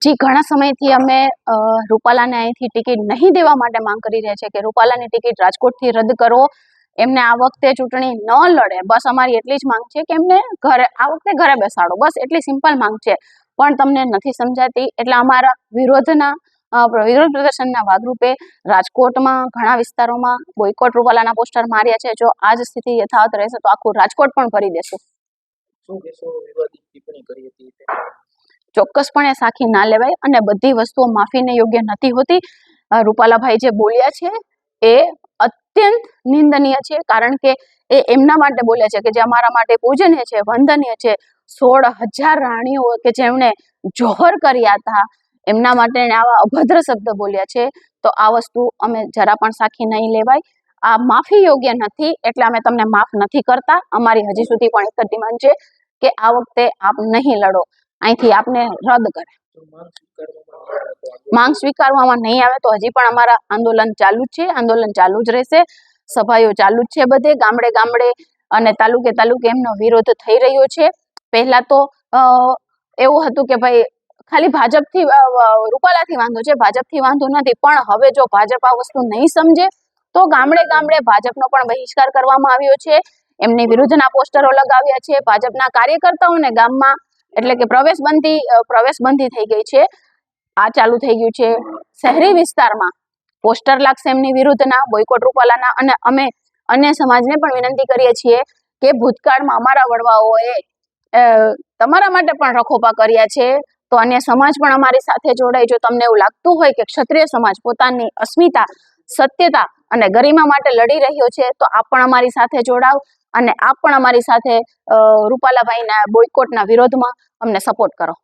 જે ઘણા સમયથી અમે રૂપાલાને અહીંથી ટિકિટ નહીં દેવા માટે માંગ કરી રહ્યા છે કે રૂપાલાની ટિકિટ રાજકોટથી રદ કરો, એમને આ વખતે ચૂંટણી ન લડે, બસ અમારી એટલી જ માંગ છે કે એમને આ વખતે ઘરે બેસાડો, બસ એટલી સિમ્પલ માંગ છે. પણ તમને નથી સમજાતી એટલે અમારા વિરોધ પ્રદર્શનના ભાગરૂપે રાજકોટમાં ઘણા વિસ્તારોમાં બોયકોટ રૂપાલાના પોસ્ટર માર્યા છે. જો આ જ સ્થિતિ યથાવત રહેશે તો આખું રાજકોટ પણ ભરી દેશું. ચોક્કસપણે સાખી ના લેવાય અને બધી વસ્તુઓ માફીને યોગ્ય નથી હોતી. રૂપાલાભાઈ જે બોલ્યા છે એ અત્યંત નિંદનીય છે, કારણ કે એ એમના માટે બોલ્યા છે કે જે અમારા માટે પૂજનીય છે, વંદનીય છે. 16,000 રાણીઓ કે જેમણે જોહર કર્યા હતા એમના માટે આવા અભદ્ર શબ્દ બોલ્યા છે. તો આ વસ્તુ અમે જરા પણ સાખી નહીં લેવાય. આ માફી યોગ્ય નથી એટલે અમે તમને માફ નથી કરતા. અમારી હજી સુધી પણ એક જ ડિમાન્ડ છે કે આ વખતે આપ નહીં લડો, અહીંથી આપને રદ કરે. માંગ સ્વીકારવામાં નહીં આવે તો હજી પણ અમારા આંદોલન ચાલુ જ છે, આંદોલન ચાલુ જ રહેશે. સભાઓ ચાલુ જ છે, બધે ગામડે ગામડે અને તાલુકે તાલુકે એમનો વિરોધ થઈ રહ્યો છે. પહેલા તો એવું હતું કે ભાઈ ખાલી ભાજપથી રૂપાલાથી વાંધો છે, ભાજપથી વાંધો નથી, પણ હવે જો ભાજપ આ વસ્તુ નહીં સમજે તો ગામડે ગામડે ભાજપનો પણ બહિષ્કાર કરવામાં આવ્યો છે. એમની વિરુદ્ધના પોસ્ટરો લગાવ્યા છે. ભાજપના કાર્યકર્તાઓને ગામમાં એટલે કે પ્રવેશબંધી થઈ ગઈ છે. આ ચાલુ થઈ ગયું છે. શહેરી વિસ્તારમાં પોસ્ટર લાગશે એમની વિરુદ્ધના, બોયકોટ રૂપાલાના. અને અમે અન્ય સમાજને પણ વિનંતી કરીએ છીએ કે ભૂતકાળમાં અમારા વડવાઓએ તમારા માટે પણ રખોપા કર્યા છે, તો અન્ય સમાજ પણ અમારી સાથે જોડાય. જો તમને એવું લાગતું હોય કે ક્ષત્રિય સમાજ પોતાની અસ્મિતા, સત્યતા અને ગરિમા માટે લડી રહ્યો છે તો આપ પણ અમારી સાથે જોડાવ અને આપ પણ અમારી સાથે રૂપાલાભાઈના બોયકોટના વિરોધમાં અમને સપોર્ટ કરો.